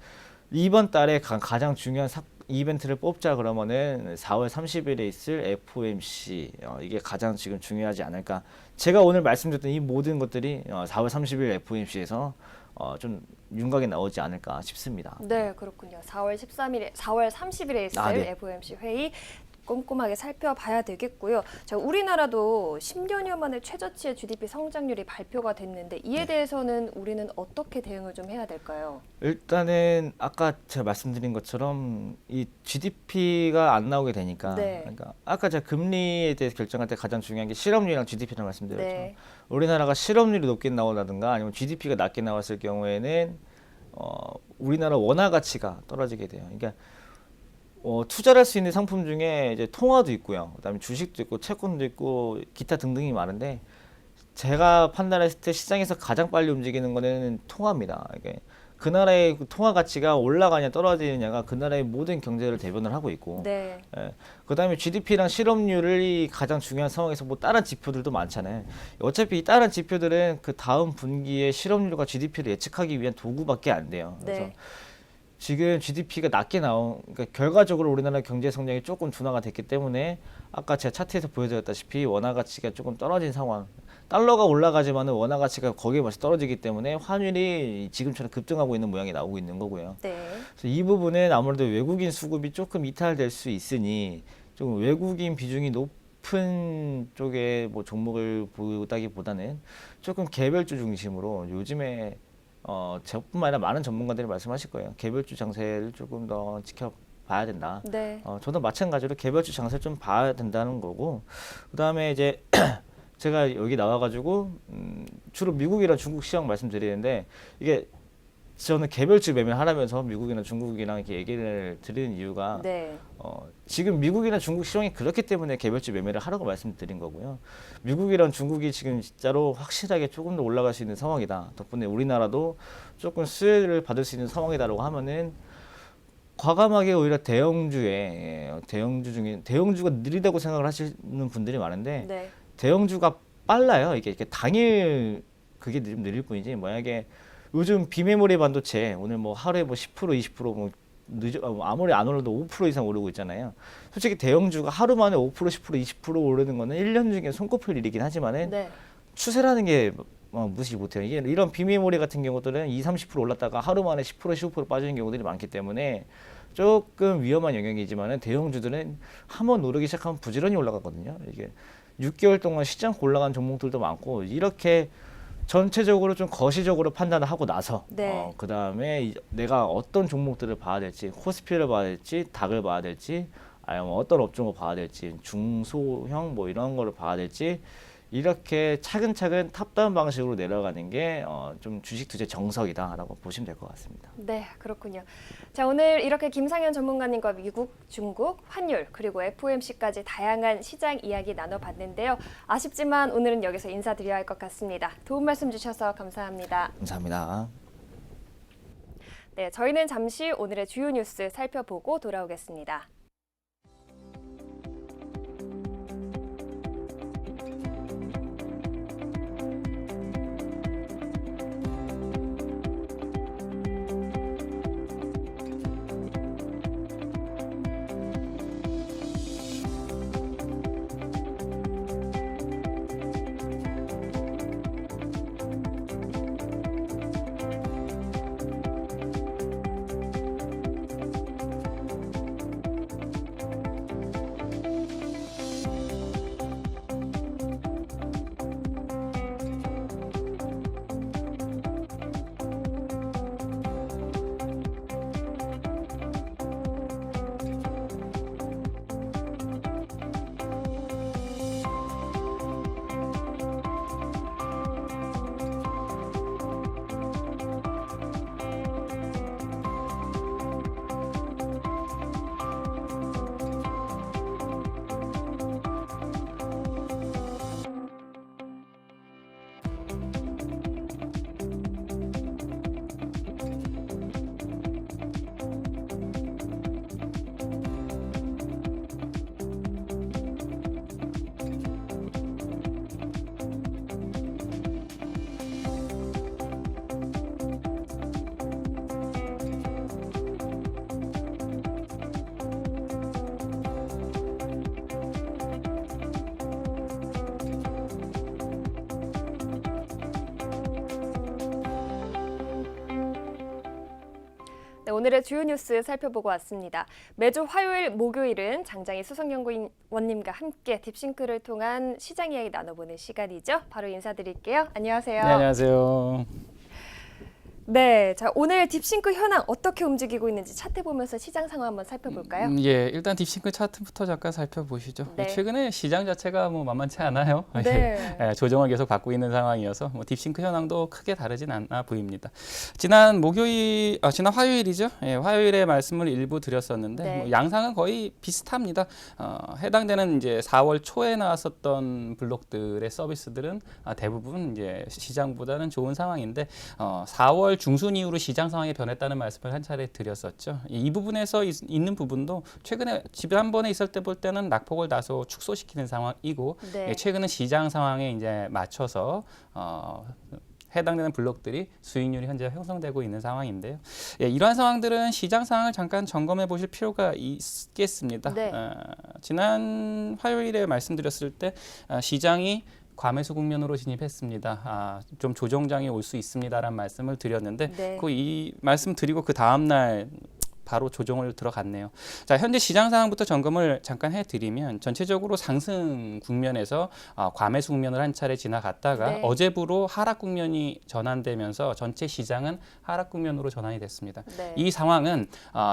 이번 달에 가장 중요한 이벤트를 뽑자 그러면은 4월 30일에 있을 FOMC 이게 가장 지금 중요하지 않을까. 제가 오늘 말씀드렸던 이 모든 것들이 4월 30일 FOMC에서 좀 윤곽이 나오지 않을까 싶습니다. 네, 그렇군요. 4월 30일에 있을 네. FOMC 회의 꼼꼼하게 살펴봐야 되겠고요. 자, 우리나라도 10년여 만에 최저치의 GDP 성장률이 발표가 됐는데 이에 대해서는 우리는 어떻게 대응을 좀 해야 될까요? 일단은 아까 제가 말씀드린 것처럼 이 GDP가 안 나오게 되니까 네. 그러니까 아까 제가 금리에 대해서 결정할 때 가장 중요한 게 실업률이랑 GDP를 말씀드렸죠. 네. 우리나라가 실업률이 높게 나온다든가 아니면 GDP가 낮게 나왔을 경우에는 우리나라 원화 가치가 떨어지게 돼요. 그러니까 투자를 할 수 있는 상품 중에 이제 통화도 있고요. 그다음에 주식도 있고 채권도 있고 기타 등등이 많은데 제가 판단했을 때 시장에서 가장 빨리 움직이는 거는 통화입니다. 이게 그 나라의 그 통화 가치가 올라가냐 떨어지느냐가 그 나라의 모든 경제를 대변을 하고 있고, 네. 그다음에 GDP랑 실업률이 가장 중요한 상황에서 뭐 다른 지표들도 많잖아요. 어차피 이 다른 지표들은 그 다음 분기의 실업률과 GDP를 예측하기 위한 도구밖에 안 돼요. 그래서 네. 지금 GDP가 낮게 그러니까 결과적으로 우리나라 경제 성장이 조금 둔화가 됐기 때문에 아까 제가 차트에서 보여드렸다시피 원화 가치가 조금 떨어진 상황. 달러가 올라가지만은 원화 가치가 거기에 맞춰 떨어지기 때문에 환율이 지금처럼 급등하고 있는 모양이 나오고 있는 거고요. 네. 그래서 이 부분은 아무래도 외국인 수급이 조금 이탈될 수 있으니 좀 외국인 비중이 높은 쪽의 뭐 종목을 보다기보다는 조금 개별주 중심으로 요즘에 저뿐만 아니라 많은 전문가들이 말씀하실 거예요. 개별주 장세를 조금 더 지켜봐야 된다. 네. 저도 마찬가지로 개별주 장세를 좀 봐야 된다는 거고, 그다음에 이제 제가 여기 나와가지고 주로 미국이랑 중국 시장 말씀드리는데, 이게 저는 개별주 매매를 하라면서 미국이나 중국이랑 이렇게 얘기를 드리는 이유가 네. 지금 미국이나 중국 시장이 그렇기 때문에 개별주 매매를 하라고 말씀드린 거고요. 미국이랑 중국이 지금 진짜로 확실하게 조금 더 올라갈 수 있는 상황이다. 덕분에 우리나라도 조금 수혜를 받을 수 있는 상황이다라고 하면은 과감하게 오히려 대형주가 느리다고 생각을 하시는 분들이 많은데, 네. 대형주가 빨라요. 이게 당일 그게 좀 느릴 뿐이지, 만약에 요즘 비메모리 반도체 오늘 뭐 하루에 뭐 10% 20% 아무리 안 올라도 5% 이상 오르고 있잖아요. 솔직히 대형주가 하루 만에 5% 10% 20% 오르는 거는 1년 중에 손꼽힐 일이긴 하지만은 네. 추세라는 게 무시 못해요. 이게 이런 비메모리 같은 경우들은 20-30% 올랐다가 하루 만에 10% 15% 빠지는 경우들이 많기 때문에 조금 위험한 영역이지만은 대형주들은 한번 오르기 시작하면 부지런히 올라가거든요. 이게 6개월 동안 시장 올라간 종목들도 많고, 이렇게 전체적으로 좀 거시적으로 판단을 하고 나서 네. 그 다음에 내가 어떤 종목들을 봐야 될지, 코스피를 봐야 될지, 닥을 봐야 될지, 아니면 어떤 업종을 봐야 될지, 중소형 뭐 이런 거를 봐야 될지, 이렇게 차근차근 탑다운 방식으로 내려가는 게 좀 주식 투자 정석이다라고 보시면 될 것 같습니다. 네, 그렇군요. 자, 오늘 이렇게 김상현 전문가님과 미국, 중국, 환율, 그리고 FOMC까지 다양한 시장 이야기 나눠봤는데요. 아쉽지만 오늘은 여기서 인사드려야 할 것 같습니다. 도움 말씀 주셔서 감사합니다. 감사합니다. 네, 저희는 잠시 오늘의 주요 뉴스 살펴보고 돌아오겠습니다. 네, 오늘의 주요 뉴스 살펴보고 왔습니다. 매주 화요일, 목요일은 장장희 수석연구원님과 함께 딥싱크를 통한 시장 이야기 나눠보는 시간이죠. 바로 인사드릴게요. 안녕하세요. 네, 안녕하세요. 네, 자 오늘 딥싱크 현황 어떻게 움직이고 있는지 차트 보면서 시장 상황 한번 살펴볼까요? 예, 일단 딥싱크 차트부터 잠깐 살펴보시죠. 네. 최근에 시장 자체가 뭐 만만치 않아요. 네. 예, 조정을 계속 받고 있는 상황이어서 뭐 딥싱크 현황도 크게 다르진 않아 보입니다. 지난 화요일이죠. 예, 화요일에 말씀을 일부 드렸었는데 네. 뭐 양상은 거의 비슷합니다. 해당되는 이제 4월 초에 나왔었던 블록들의 서비스들은 대부분 이제 시장보다는 좋은 상황인데 4월 중순 이후로 시장 상황이 변했다는 말씀을 한 차례 드렸었죠. 이 부분에서 있는 부분도 최근에 지난번에 있을 때 볼 때는 낙폭을 다소 축소시키는 상황이고 네. 최근은 시장 상황에 이제 맞춰서 해당되는 블록들이 수익률이 현재 형성되고 있는 상황인데요. 이러한 상황들은 시장 상황을 잠깐 점검해 보실 필요가 있겠습니다. 네. 지난 화요일에 말씀드렸을 때 시장이 과매수 국면으로 진입했습니다. 좀 조정장이 올 수 있습니다라는 말씀을 드렸는데 네. 이 말씀 드리고 그 다음 날 바로 조정을 들어갔네요. 자, 현재 시장 상황부터 점검을 잠깐 해드리면 전체적으로 상승 국면에서 과매수 국면을 한 차례 지나갔다가 네. 어제부로 하락 국면이 전환되면서 전체 시장은 하락 국면으로 전환이 됐습니다. 네. 이 상황은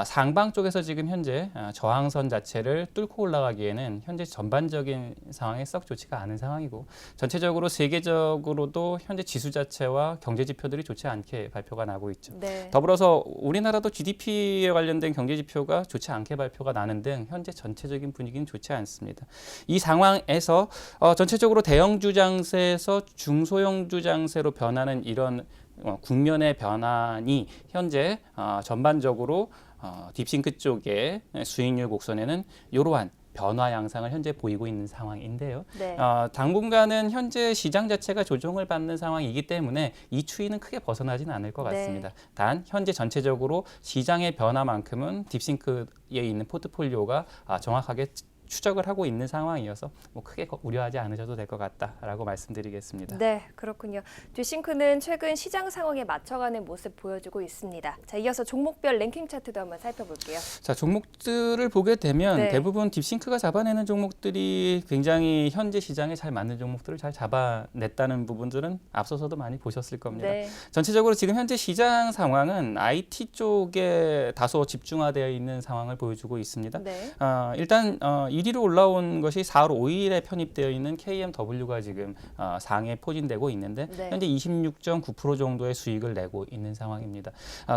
상방 쪽에서 지금 현재 저항선 자체를 뚫고 올라가기에는 현재 전반적인 상황에 썩 좋지가 않은 상황이고 전체적으로 세계적으로도 현재 지수 자체와 경제 지표들이 좋지 않게 발표가 나고 있죠. 네. 더불어서 우리나라도 GDP에 관련된 경제 지표가 좋지 않게 발표가 나는 등 현재 전체적인 분위기는 좋지 않습니다. 이 상황에서 전체적으로 대형주 장세에서 중소형주 장세로 변하는 이런 국면의 변환이 현재 전반적으로 딥싱크 쪽의 수익률 곡선에는 이러한 변화 양상을 현재 보이고 있는 상황인데요. 네. 당분간은 현재 시장 자체가 조정을 받는 상황이기 때문에 이 추이는 크게 벗어나지는 않을 것 같습니다. 네. 단 현재 전체적으로 시장의 변화만큼은 딥싱크에 있는 포트폴리오가 정확하게 추적을 하고 있는 상황이어서 뭐 크게 우려하지 않으셔도 될 것 같다라고 말씀드리겠습니다. 네, 그렇군요. 뒷싱크는 최근 시장 상황에 맞춰가는 모습 보여주고 있습니다. 자, 이어서 종목별 랭킹 차트도 한번 살펴볼게요. 자, 종목들을 보게 되면 네. 대부분 딥싱크가 잡아내는 종목들이 굉장히 현재 시장에 잘 맞는 종목들을 잘 잡아냈다는 부분들은 앞서서도 많이 보셨을 겁니다. 네. 전체적으로 지금 현재 시장 상황은 IT 쪽에 다소 집중화되어 있는 상황을 보여주고 있습니다. 네. 일단 1위로 올라온 것이 4월 5일에 편입되어 있는 KMW가 지금 상에 포진되고 있는데 네. 현재 26.9% 정도의 수익을 내고 있는 상황입니다.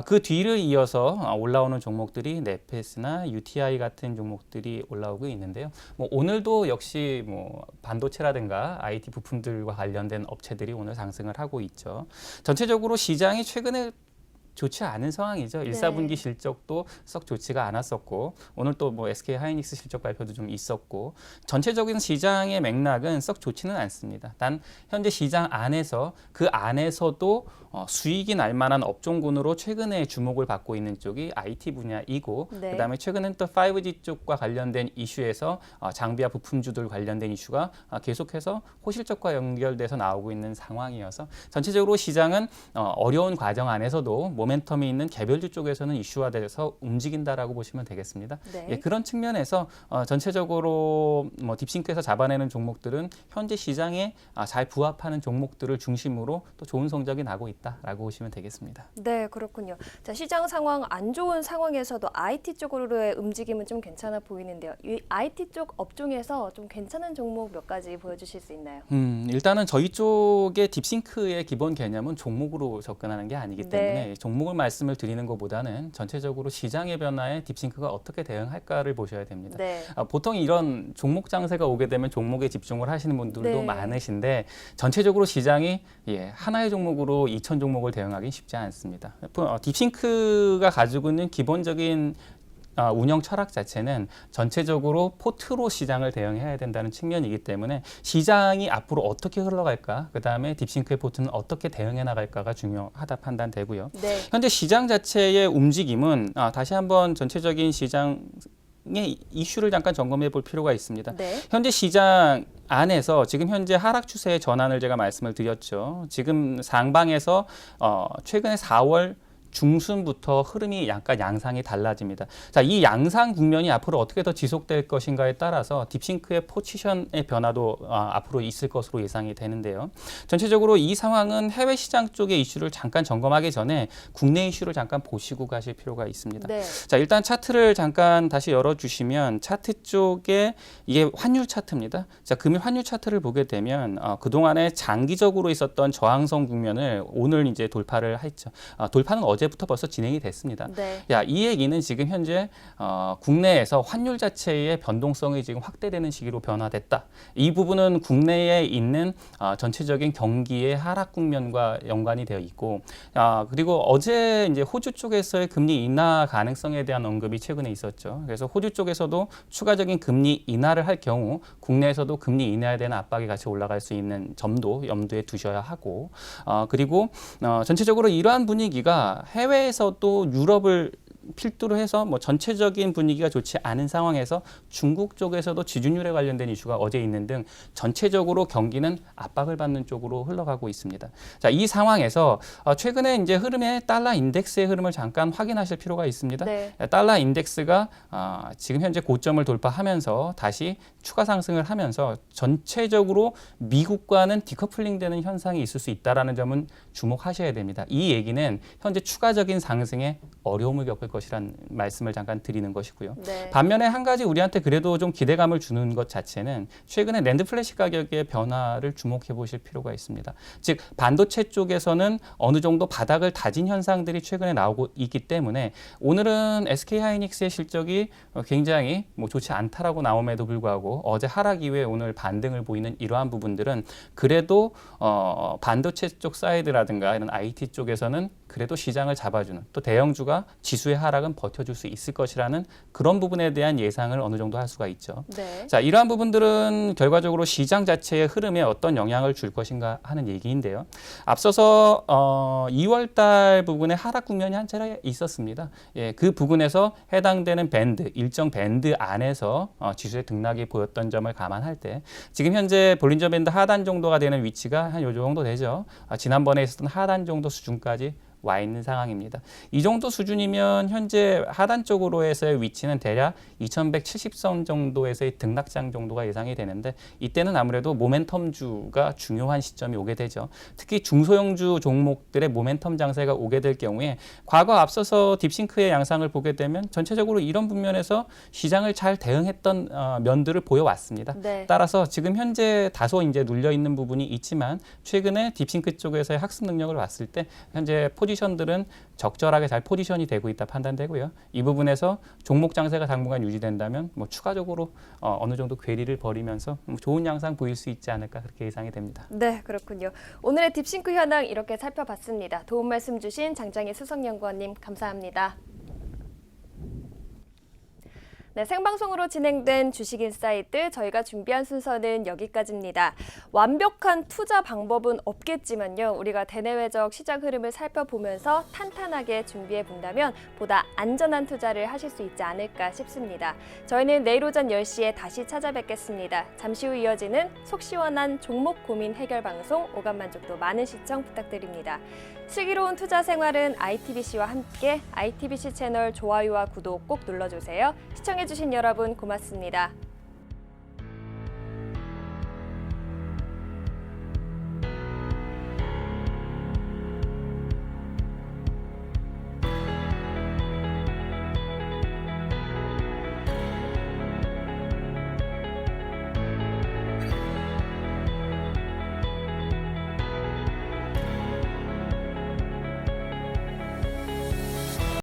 그 뒤를 이어서 올라오는 종목들이 네페스나 UTI 같은 종목들이 올라오고 있는데요. 뭐 오늘도 역시 뭐 반도체라든가 IT 부품들과 관련된 업체들이 오늘 상승을 하고 있죠. 전체적으로 시장이 최근에 좋지 않은 상황이죠. 1사분기 실적도 썩 좋지가 않았었고 오늘 또 뭐 SK 하이닉스 실적 발표도 좀 있었고 전체적인 시장의 맥락은 썩 좋지는 않습니다. 단 현재 시장 안에서 그 안에서도 수익이 날 만한 업종군으로 최근에 주목을 받고 있는 쪽이 IT 분야이고 네. 그다음에 최근엔 또 5G 쪽과 관련된 이슈에서 장비와 부품주들 관련된 이슈가 계속해서 호실적과 연결돼서 나오고 있는 상황이어서 전체적으로 시장은 어려운 과정 안에서도 모멘텀이 있는 개별주 쪽에서는 이슈화돼서 움직인다라고 보시면 되겠습니다. 네. 그런 측면에서 전체적으로 뭐 딥싱크에서 잡아내는 종목들은 현재 시장에 잘 부합하는 종목들을 중심으로 또 좋은 성적이 나고 있다라고 보시면 되겠습니다. 네, 그렇군요. 자, 시장 상황 안 좋은 상황에서도 IT 쪽으로의 움직임은 좀 괜찮아 보이는데요. 이 IT 쪽 업종에서 좀 괜찮은 종목 몇 가지 보여주실 수 있나요? 일단은 저희 쪽의 딥싱크의 기본 개념은 종목으로 접근하는 게 아니기 때문에 종목을 말씀을 드리는 것보다는 전체적으로 시장의 변화에 딥싱크가 어떻게 대응할까를 보셔야 됩니다. 네. 보통 이런 종목 장세가 오게 되면 종목에 집중을 하시는 분들도 네. 많으신데 전체적으로 시장이 하나의 종목으로 2천 종목을 대응하기 쉽지 않습니다. 딥싱크가 가지고 있는 기본적인 운영 철학 자체는 전체적으로 포트로 시장을 대응해야 된다는 측면이기 때문에 시장이 앞으로 어떻게 흘러갈까, 그 다음에 딥싱크의 포트는 어떻게 대응해 나갈까가 중요하다 판단되고요. 네. 현재 시장 자체의 움직임은 다시 한번 전체적인 시장의 이슈를 잠깐 점검해 볼 필요가 있습니다. 네. 현재 시장 안에서 지금 현재 하락 추세의 전환을 제가 말씀을 드렸죠. 지금 상방에서 최근에 4월 중순부터 흐름이 약간 양상이 달라집니다. 자, 이 양상 국면이 앞으로 어떻게 더 지속될 것인가에 따라서 딥싱크의 포지션의 변화도 앞으로 있을 것으로 예상이 되는데요. 전체적으로 이 상황은 해외 시장 쪽의 이슈를 잠깐 점검하기 전에 국내 이슈를 잠깐 보시고 가실 필요가 있습니다. 네. 자, 일단 차트를 잠깐 다시 열어주시면 차트 쪽에 이게 환율 차트입니다. 자, 금일 환율 차트를 보게 되면 그동안에 장기적으로 있었던 저항선 국면을 오늘 이제 돌파를 했죠. 돌파는 어제 어제부터 벌써 진행이 됐습니다. 네. 이 얘기는 지금 현재 국내에서 환율 자체의 변동성이 지금 확대되는 시기로 변화됐다. 이 부분은 국내에 있는 전체적인 경기의 하락 국면과 연관이 되어 있고, 그리고 어제 이제 호주 쪽에서의 금리 인하 가능성에 대한 언급이 최근에 있었죠. 그래서 호주 쪽에서도 추가적인 금리 인하를 할 경우 국내에서도 금리 인하에 대한 압박이 같이 올라갈 수 있는 점도 염두에 두셔야 하고, 그리고 전체적으로 이러한 분위기가 해외에서도 유럽을 필두로 해서 뭐 전체적인 분위기가 좋지 않은 상황에서 중국 쪽에서도 지준율에 관련된 이슈가 어제 있는 등 전체적으로 경기는 압박을 받는 쪽으로 흘러가고 있습니다. 자, 이 상황에서 최근에 이제 흐름의 달러 인덱스의 흐름을 잠깐 확인하실 필요가 있습니다. 네. 달러 인덱스가 지금 현재 고점을 돌파하면서 다시 추가 상승을 하면서 전체적으로 미국과는 디커플링 되는 현상이 있을 수 있다는 점은 주목하셔야 됩니다. 이 얘기는 현재 추가적인 상승에 어려움을 겪을 것이란 말씀을 잠깐 드리는 것이고요. 네. 반면에 한 가지 우리한테 그래도 좀 기대감을 주는 것 자체는 최근에 랜드 플래시 가격의 변화를 주목해 보실 필요가 있습니다. 즉 반도체 쪽에서는 어느 정도 바닥을 다진 현상들이 최근에 나오고 있기 때문에 오늘은 SK 하이닉스의 실적이 굉장히 뭐 좋지 않다라고 나옴에도 불구하고 어제 하락 이후에 오늘 반등을 보이는 이러한 부분들은 그래도 반도체 쪽 사이드라든가 이런 IT 쪽에서는 그래도 시장을 잡아주는, 또 대형주가 지수의 하락은 버텨줄 수 있을 것이라는 그런 부분에 대한 예상을 어느 정도 할 수가 있죠. 네. 자, 이러한 부분들은 결과적으로 시장 자체의 흐름에 어떤 영향을 줄 것인가 하는 얘기인데요. 앞서서 2월 달 부분에 하락 국면이 한 차례 있었습니다. 그 부분에서 해당되는 밴드, 일정 밴드 안에서 지수의 등락이 보였던 점을 감안할 때 지금 현재 볼린저 밴드 하단 정도가 되는 위치가 한 요 정도 되죠. 지난번에 있었던 하단 정도 수준까지 와 있는 상황입니다. 이 정도 수준이면 현재 하단 쪽으로에서의 위치는 대략 2170선 정도에서의 등락장 정도가 예상이 되는데 이때는 아무래도 모멘텀주가 중요한 시점이 오게 되죠. 특히 중소형주 종목들의 모멘텀 장세가 오게 될 경우에 과거 앞서서 딥싱크의 양상을 보게 되면 전체적으로 이런 분면에서 시장을 잘 대응했던 면들을 보여왔습니다. 네. 따라서 지금 현재 다소 이제 눌려 있는 부분이 있지만 최근에 딥싱크 쪽에서의 학습 능력을 봤을 때 현재 포지션들은 적절하게 잘 포지션이 되고 있다 판단되고요. 이 부분에서 종목 장세가 당분간 유지된다면 뭐 추가적으로 어느 정도 괴리를 벌이면서 좋은 양상 보일 수 있지 않을까 그렇게 예상이 됩니다. 네, 그렇군요. 오늘의 딥싱크 현황 이렇게 살펴봤습니다. 도움 말씀 주신 장장희 수석연구원님 감사합니다. 네, 생방송으로 진행된 주식인사이트 저희가 준비한 순서는 여기까지입니다. 완벽한 투자 방법은 없겠지만요. 우리가 대내외적 시장 흐름을 살펴보면서 탄탄하게 준비해 본다면 보다 안전한 투자를 하실 수 있지 않을까 싶습니다. 저희는 내일 오전 10시에 다시 찾아뵙겠습니다. 잠시 후 이어지는 속 시원한 종목 고민 해결 방송 오감만족도 많은 시청 부탁드립니다. 슬기로운 투자 생활은 ITBC와 함께 ITBC 채널 좋아요와 구독 꼭 눌러주세요. 시청해주신 여러분 고맙습니다.